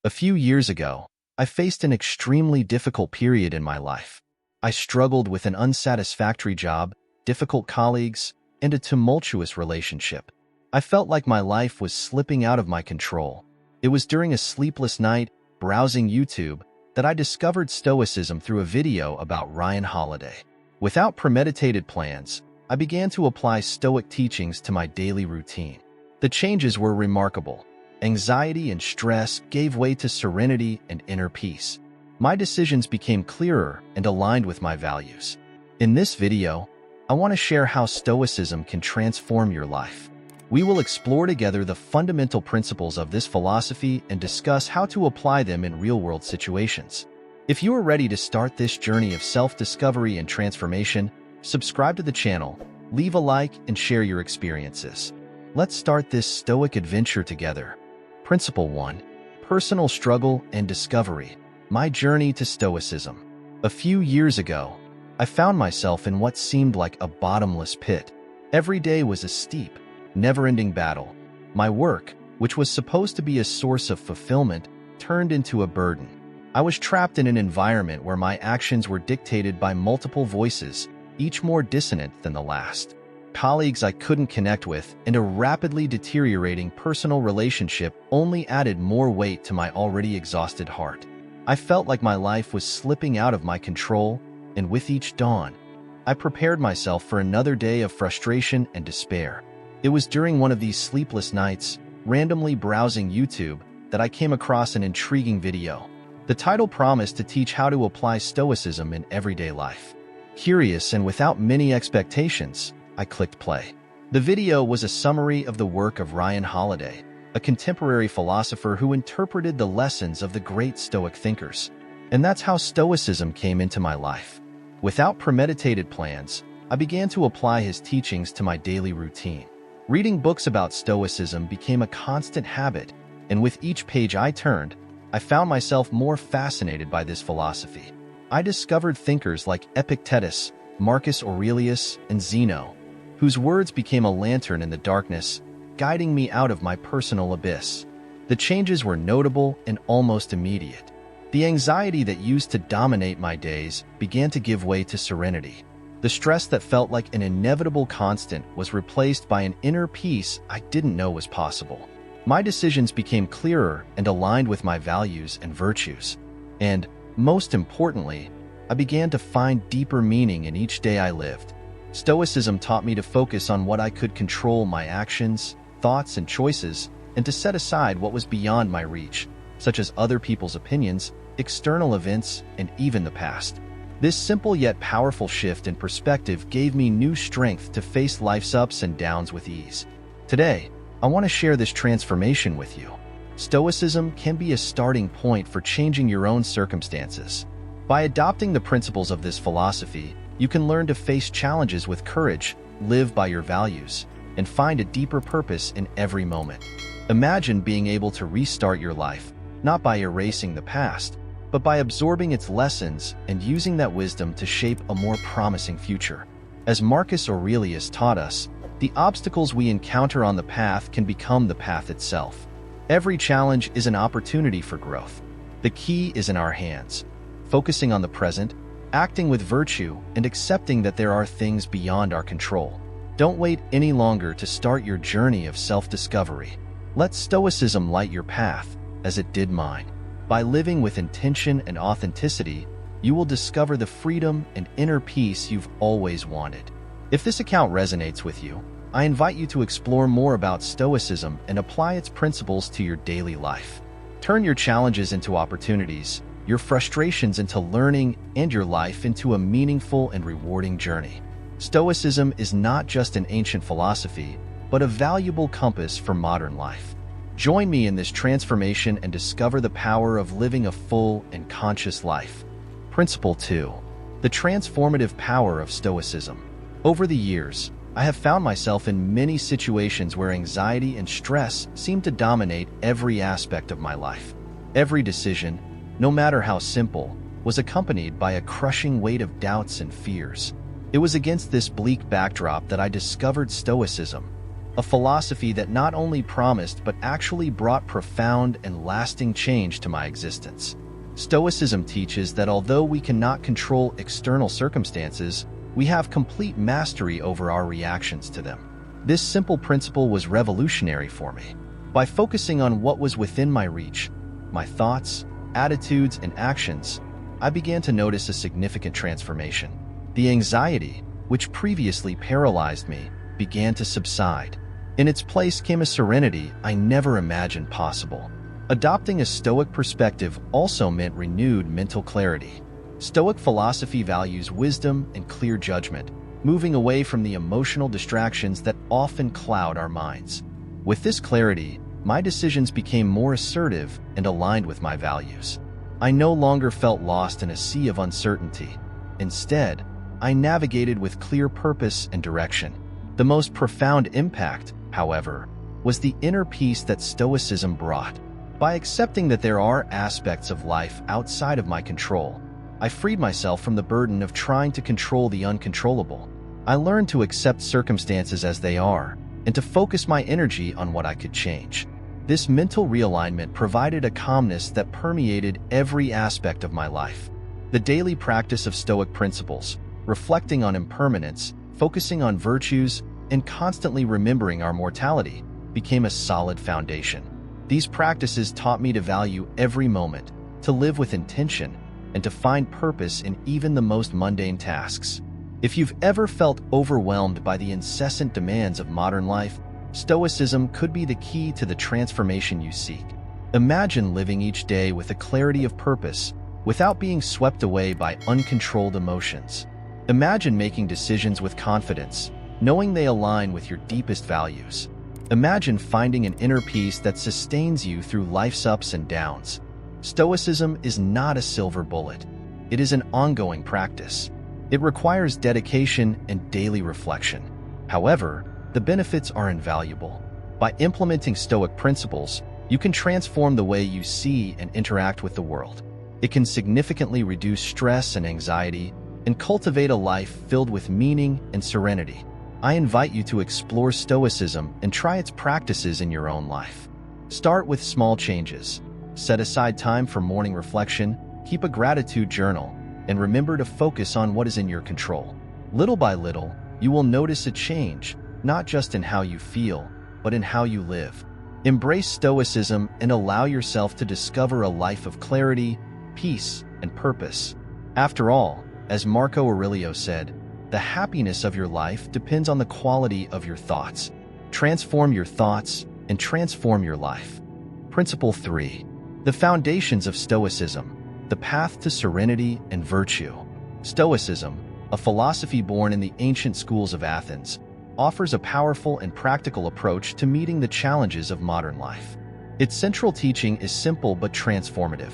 A few years ago, I faced an extremely difficult period in my life. I struggled with an unsatisfactory job, difficult colleagues, and a tumultuous relationship. I felt like my life was slipping out of my control. It was during a sleepless night, browsing YouTube, that I discovered Stoicism through a video about Ryan Holiday. Without premeditated plans, I began to apply Stoic teachings to my daily routine. The changes were remarkable. Anxiety and stress gave way to serenity and inner peace. My decisions became clearer and aligned with my values. In this video, I want to share how Stoicism can transform your life. We will explore together the fundamental principles of this philosophy and discuss how to apply them in real-world situations. If you are ready to start this journey of self-discovery and transformation, subscribe to the channel, leave a like, and share your experiences. Let's start this Stoic adventure together. Principle 1. Personal struggle and discovery. My journey to Stoicism. A few years ago, I found myself in what seemed like a bottomless pit. Every day was a steep, never-ending battle. My work, which was supposed to be a source of fulfillment, turned into a burden. I was trapped in an environment where my actions were dictated by multiple voices, each more dissonant than the last. Colleagues I couldn't connect with, and a rapidly deteriorating personal relationship only added more weight to my already exhausted heart. I felt like my life was slipping out of my control, and with each dawn, I prepared myself for another day of frustration and despair. It was during one of these sleepless nights, randomly browsing YouTube, that I came across an intriguing video. The title promised to teach how to apply Stoicism in everyday life. Curious and without many expectations, I clicked play. The video was a summary of the work of Ryan Holiday, a contemporary philosopher who interpreted the lessons of the great Stoic thinkers. And that's how Stoicism came into my life. Without premeditated plans, I began to apply his teachings to my daily routine. Reading books about Stoicism became a constant habit, and with each page I turned, I found myself more fascinated by this philosophy. I discovered thinkers like Epictetus, Marcus Aurelius, and Zeno, whose words became a lantern in the darkness, guiding me out of my personal abyss. The changes were notable and almost immediate. The anxiety that used to dominate my days began to give way to serenity. The stress that felt like an inevitable constant was replaced by an inner peace I didn't know was possible. My decisions became clearer and aligned with my values and virtues. And, most importantly, I began to find deeper meaning in each day I lived. Stoicism taught me to focus on what I could control: my actions, thoughts, and choices, and to set aside what was beyond my reach, such as other people's opinions, external events, and even the past. This simple yet powerful shift in perspective gave me new strength to face life's ups and downs with ease. Today, I want to share this transformation with you. Stoicism can be a starting point for changing your own circumstances. By adopting the principles of this philosophy, you can learn to face challenges with courage, live by your values, and find a deeper purpose in every moment. Imagine being able to restart your life, not by erasing the past, but by absorbing its lessons and using that wisdom to shape a more promising future. As Marcus Aurelius taught us, the obstacles we encounter on the path can become the path itself. Every challenge is an opportunity for growth. The key is in our hands, focusing on the present, acting with virtue, and accepting that there are things beyond our control. Don't wait any longer to start your journey of self-discovery. Let Stoicism light your path, as it did mine. By living with intention and authenticity, you will discover the freedom and inner peace you've always wanted. If this account resonates with you, I invite you to explore more about Stoicism and apply its principles to your daily life. Turn your challenges into opportunities, your frustrations into learning, and your life into a meaningful and rewarding journey. Stoicism is not just an ancient philosophy, but a valuable compass for modern life. Join me in this transformation and discover the power of living a full and conscious life. Principle 2. The transformative power of Stoicism. Over the years, I have found myself in many situations where anxiety and stress seemed to dominate every aspect of my life. Every decision, no matter how simple, was accompanied by a crushing weight of doubts and fears. It was against this bleak backdrop that I discovered Stoicism. a philosophy that not only promised but actually brought profound and lasting change to my existence. Stoicism teaches that although we cannot control external circumstances, we have complete mastery over our reactions to them. This simple principle was revolutionary for me. By focusing on what was within my reach, my thoughts, attitudes, and actions, I began to notice a significant transformation. The anxiety, which previously paralyzed me, began to subside. In its place came a serenity I never imagined possible. Adopting a Stoic perspective also meant renewed mental clarity. Stoic philosophy values wisdom and clear judgment, moving away from the emotional distractions that often cloud our minds. With this clarity, my decisions became more assertive and aligned with my values. I no longer felt lost in a sea of uncertainty. Instead, I navigated with clear purpose and direction. The most profound impact, however, was the inner peace that Stoicism brought. By accepting that there are aspects of life outside of my control, I freed myself from the burden of trying to control the uncontrollable. I learned to accept circumstances as they are and to focus my energy on what I could change. This mental realignment provided a calmness that permeated every aspect of my life. The daily practice of Stoic principles, reflecting on impermanence, focusing on virtues, and constantly remembering our mortality, became a solid foundation. These practices taught me to value every moment, to live with intention, and to find purpose in even the most mundane tasks. If you've ever felt overwhelmed by the incessant demands of modern life, Stoicism could be the key to the transformation you seek. Imagine living each day with a clarity of purpose, without being swept away by uncontrolled emotions. Imagine making decisions with confidence, knowing they align with your deepest values. Imagine finding an inner peace that sustains you through life's ups and downs. Stoicism is not a silver bullet. It is an ongoing practice. It requires dedication and daily reflection. However, the benefits are invaluable. By implementing Stoic principles, you can transform the way you see and interact with the world. It can significantly reduce stress and anxiety and cultivate a life filled with meaning and serenity. I invite you to explore Stoicism and try its practices in your own life. Start with small changes. Set aside time for morning reflection, keep a gratitude journal, and remember to focus on what is in your control. Little by little, you will notice a change, not just in how you feel, but in how you live. Embrace Stoicism and allow yourself to discover a life of clarity, peace, and purpose. After all, as Marco Aurelio said, the happiness of your life depends on the quality of your thoughts. Transform your thoughts and transform your life. Principle 3. The foundations of Stoicism. The path to serenity and virtue. Stoicism, a philosophy born in the ancient schools of Athens, offers a powerful and practical approach to meeting the challenges of modern life. Its central teaching is simple but transformative.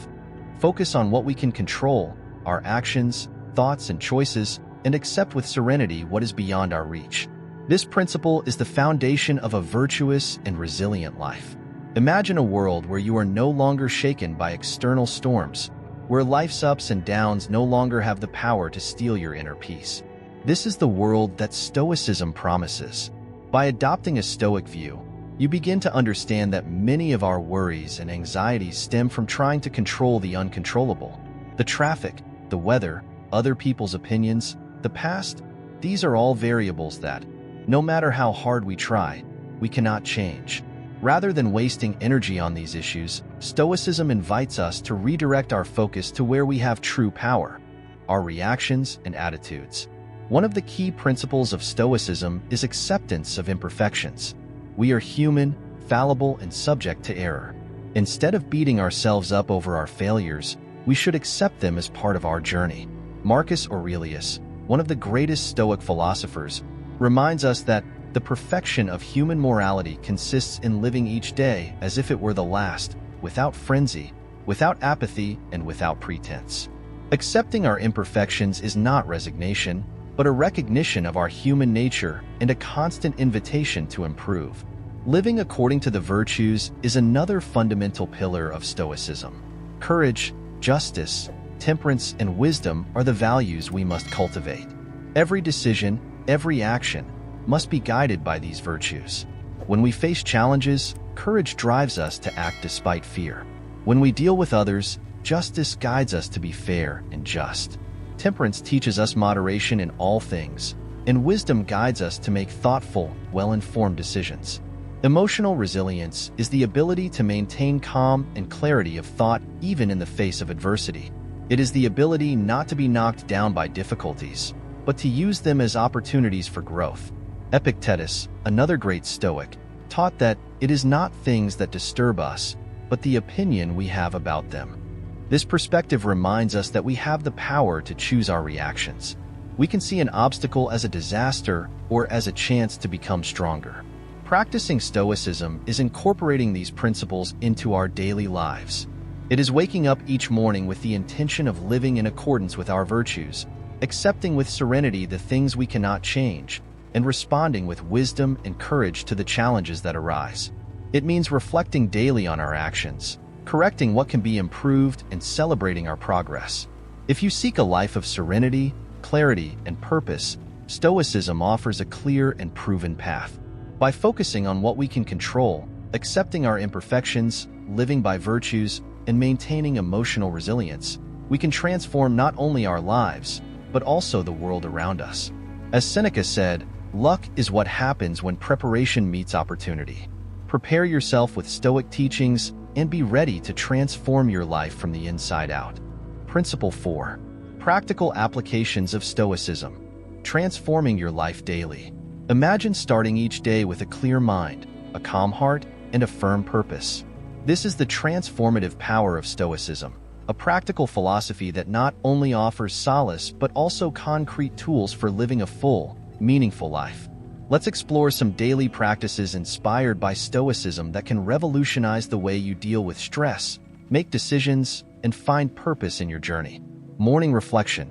Focus on what we can control, our actions, thoughts, and choices, and accept with serenity what is beyond our reach. This principle is the foundation of a virtuous and resilient life. Imagine a world where you are no longer shaken by external storms, where life's ups and downs no longer have the power to steal your inner peace. This is the world that Stoicism promises. By adopting a Stoic view, you begin to understand that many of our worries and anxieties stem from trying to control the uncontrollable. The traffic, the weather, other people's opinions, the past, these are all variables that, no matter how hard we try, we cannot change. Rather than wasting energy on these issues, Stoicism invites us to redirect our focus to where we have true power, our reactions and attitudes. One of the key principles of Stoicism is acceptance of imperfections. We are human, fallible, and subject to error. Instead of beating ourselves up over our failures, we should accept them as part of our journey. Marcus Aurelius, one of the greatest Stoic philosophers, reminds us that the perfection of human morality consists in living each day as if it were the last, without frenzy, without apathy, and without pretense. Accepting our imperfections is not resignation, but a recognition of our human nature and a constant invitation to improve. Living according to the virtues is another fundamental pillar of Stoicism. Courage, justice, temperance, and wisdom are the values we must cultivate. Every decision, every action, must be guided by these virtues. When we face challenges, courage drives us to act despite fear. When we deal with others, justice guides us to be fair and just. Temperance teaches us moderation in all things, and wisdom guides us to make thoughtful, well-informed decisions. Emotional resilience is the ability to maintain calm and clarity of thought even in the face of adversity. It is the ability not to be knocked down by difficulties, but to use them as opportunities for growth. Epictetus, another great Stoic, taught that it is not things that disturb us, but the opinion we have about them. This perspective reminds us that we have the power to choose our reactions. We can see an obstacle as a disaster or as a chance to become stronger. Practicing Stoicism is incorporating these principles into our daily lives. It is waking up each morning with the intention of living in accordance with our virtues, accepting with serenity the things we cannot change, and responding with wisdom and courage to the challenges that arise. It means reflecting daily on our actions, correcting what can be improved, and celebrating our progress. If you seek a life of serenity, clarity, and purpose, Stoicism offers a clear and proven path. By focusing on what we can control, accepting our imperfections, living by virtues, and maintaining emotional resilience, we can transform not only our lives, but also the world around us. As Seneca said, "Luck is what happens when preparation meets opportunity." Prepare yourself with Stoic teachings and be ready to transform your life from the inside out. Principle 4. Practical applications of Stoicism. Transforming your life daily. Imagine starting each day with a clear mind, a calm heart, and a firm purpose. This is the transformative power of Stoicism, a practical philosophy that not only offers solace but also concrete tools for living a full, meaningful life. Let's explore some daily practices inspired by Stoicism that can revolutionize the way you deal with stress, make decisions, and find purpose in your journey. Morning reflection.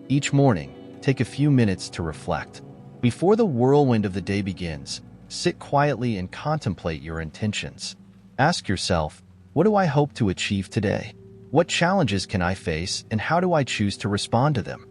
Each morning, take a few minutes to reflect. Before the whirlwind of the day begins, sit quietly and contemplate your intentions. Ask yourself, what do I hope to achieve today? What challenges can I face, and how do I choose to respond to them?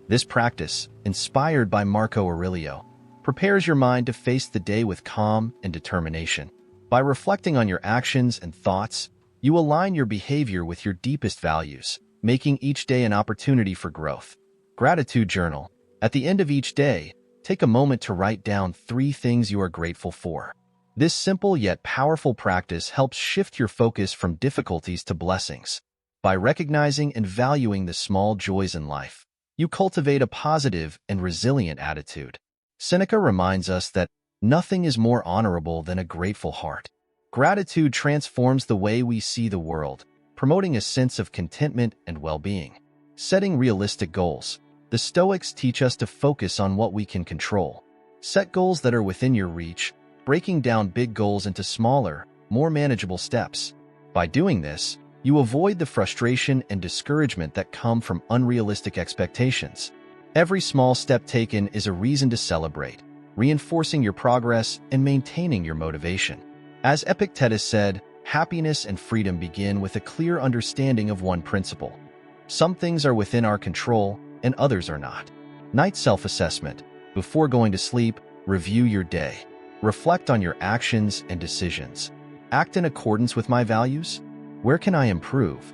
This practice, inspired by Marco Aurelio, prepares your mind to face the day with calm and determination. By reflecting on your actions and thoughts, you align your behavior with your deepest values, making each day an opportunity for growth. Gratitude journal. At the end of each day, take a moment to write down 3 things you are grateful for. This simple yet powerful practice helps shift your focus from difficulties to blessings. By recognizing and valuing the small joys in life, you cultivate a positive and resilient attitude. Seneca reminds us that nothing is more honorable than a grateful heart. Gratitude transforms the way we see the world, promoting a sense of contentment and well-being. Setting realistic goals. The Stoics teach us to focus on what we can control. Set goals that are within your reach, breaking down big goals into smaller, more manageable steps. By doing this, you avoid the frustration and discouragement that come from unrealistic expectations. Every small step taken is a reason to celebrate, reinforcing your progress and maintaining your motivation. As Epictetus said, happiness and freedom begin with a clear understanding of one principle. Some things are within our control, and others are not. Night self-assessment. Before going to sleep, review your day. Reflect on your actions and decisions. Act in accordance with my values? Where can I improve?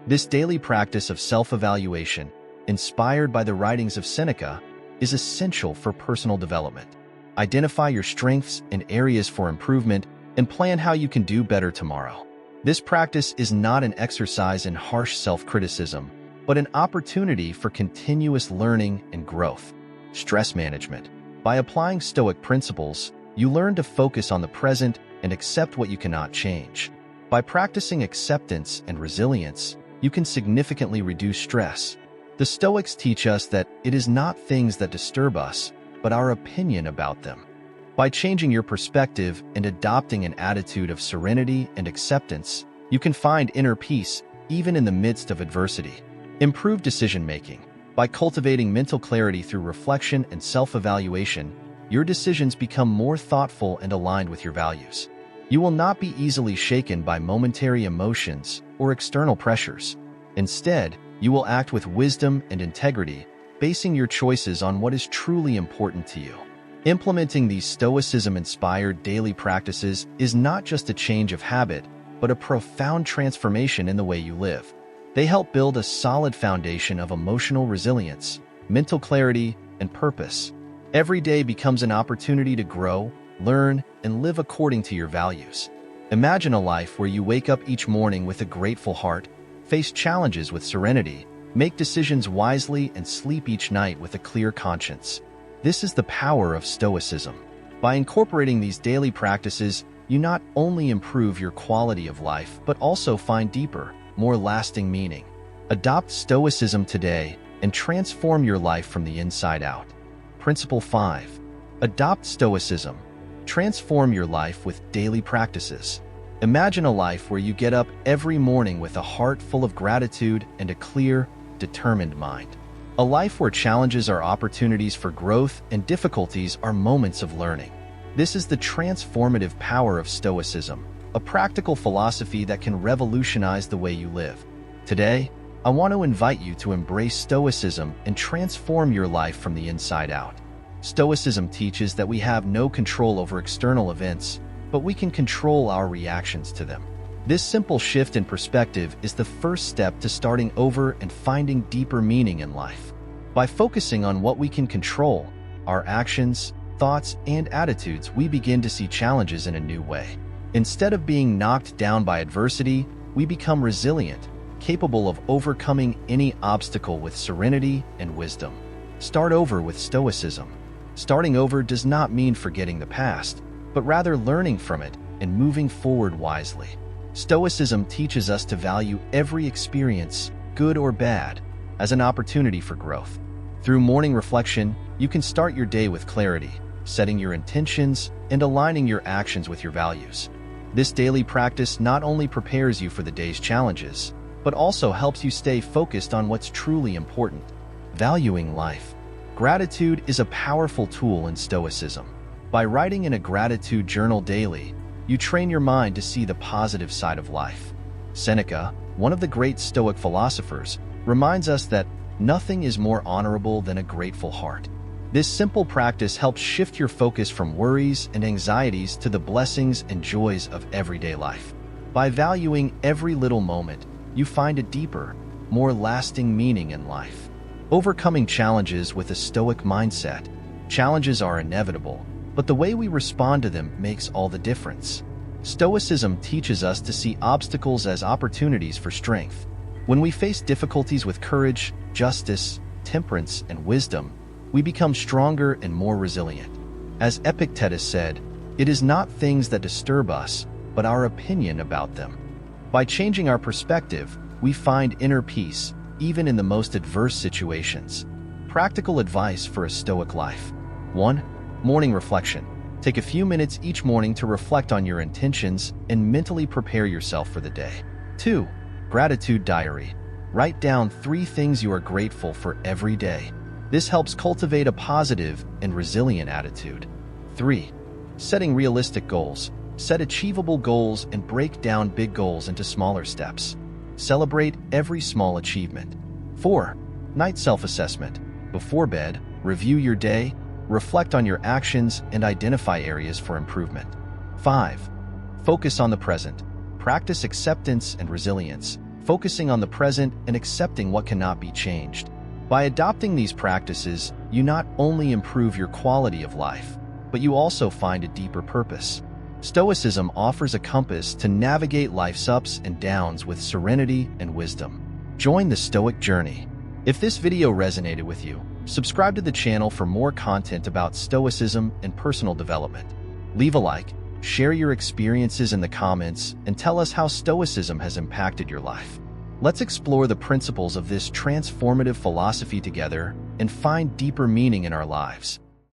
This daily practice of self-evaluation, inspired by the writings of Seneca, is essential for personal development. Identify your strengths and areas for improvement and plan how you can do better tomorrow. This practice is not an exercise in harsh self-criticism, but an opportunity for continuous learning and growth. Stress management. By applying Stoic principles, you learn to focus on the present and accept what you cannot change. By practicing acceptance and resilience, you can significantly reduce stress. The Stoics teach us that it is not things that disturb us, but our opinion about them. By changing your perspective and adopting an attitude of serenity and acceptance, you can find inner peace even in the midst of adversity. Improve decision-making. By cultivating mental clarity through reflection and self-evaluation, your decisions become more thoughtful and aligned with your values. You will not be easily shaken by momentary emotions or external pressures. Instead, you will act with wisdom and integrity, basing your choices on what is truly important to you. Implementing these Stoicism-inspired daily practices is not just a change of habit, but a profound transformation in the way you live. They help build a solid foundation of emotional resilience, mental clarity, and purpose. Every day becomes an opportunity to grow, learn, and live according to your values. Imagine a life where you wake up each morning with a grateful heart, face challenges with serenity, make decisions wisely, and sleep each night with a clear conscience. This is the power of Stoicism. By incorporating these daily practices, you not only improve your quality of life, but also find deeper, more lasting meaning. Adopt Stoicism today and transform your life from the inside out. Principle 5. Adopt Stoicism. Transform your life with daily practices. Imagine a life where you get up every morning with a heart full of gratitude and a clear, determined mind. A life where challenges are opportunities for growth and difficulties are moments of learning. This is the transformative power of Stoicism, a practical philosophy that can revolutionize the way you live. Today, I want to invite you to embrace Stoicism and transform your life from the inside out. Stoicism teaches that we have no control over external events, but we can control our reactions to them. This simple shift in perspective is the first step to starting over and finding deeper meaning in life. By focusing on what we can control, our actions, thoughts, and attitudes, we begin to see challenges in a new way. Instead of being knocked down by adversity, we become resilient, capable of overcoming any obstacle with serenity and wisdom. Start over with Stoicism. Starting over does not mean forgetting the past, but rather learning from it and moving forward wisely. Stoicism teaches us to value every experience, good or bad, as an opportunity for growth. Through morning reflection, you can start your day with clarity, setting your intentions and aligning your actions with your values. This daily practice not only prepares you for the day's challenges, but also helps you stay focused on what's truly important. Valuing life. Gratitude is a powerful tool in Stoicism. By writing in a gratitude journal daily, you train your mind to see the positive side of life. Seneca, one of the great Stoic philosophers, reminds us that nothing is more honorable than a grateful heart. This simple practice helps shift your focus from worries and anxieties to the blessings and joys of everyday life. By valuing every little moment, you find a deeper, more lasting meaning in life. Overcoming challenges with a Stoic mindset. Challenges are inevitable, but the way we respond to them makes all the difference. Stoicism teaches us to see obstacles as opportunities for strength. When we face difficulties with courage, justice, temperance, and wisdom, we become stronger and more resilient. As Epictetus said, it is not things that disturb us, but our opinion about them. By changing our perspective, we find inner peace, even in the most adverse situations. Practical advice for a Stoic life. 1. Morning reflection. Take a few minutes each morning to reflect on your intentions and mentally prepare yourself for the day. 2. Gratitude diary. Write down 3 things you are grateful for every day. This helps cultivate a positive and resilient attitude. 3. Setting realistic goals. Set achievable goals and break down big goals into smaller steps. Celebrate every small achievement. 4. Night self-assessment. Before bed, review your day, reflect on your actions, and identify areas for improvement. 5. Focus on the present. Practice acceptance and resilience, focusing on the present and accepting what cannot be changed. By adopting these practices, you not only improve your quality of life, but you also find a deeper purpose. Stoicism offers a compass to navigate life's ups and downs with serenity and wisdom. Join the Stoic journey. If this video resonated with you, subscribe to the channel for more content about Stoicism and personal development. Leave a like, share your experiences in the comments, and tell us how Stoicism has impacted your life. Let's explore the principles of this transformative philosophy together and find deeper meaning in our lives.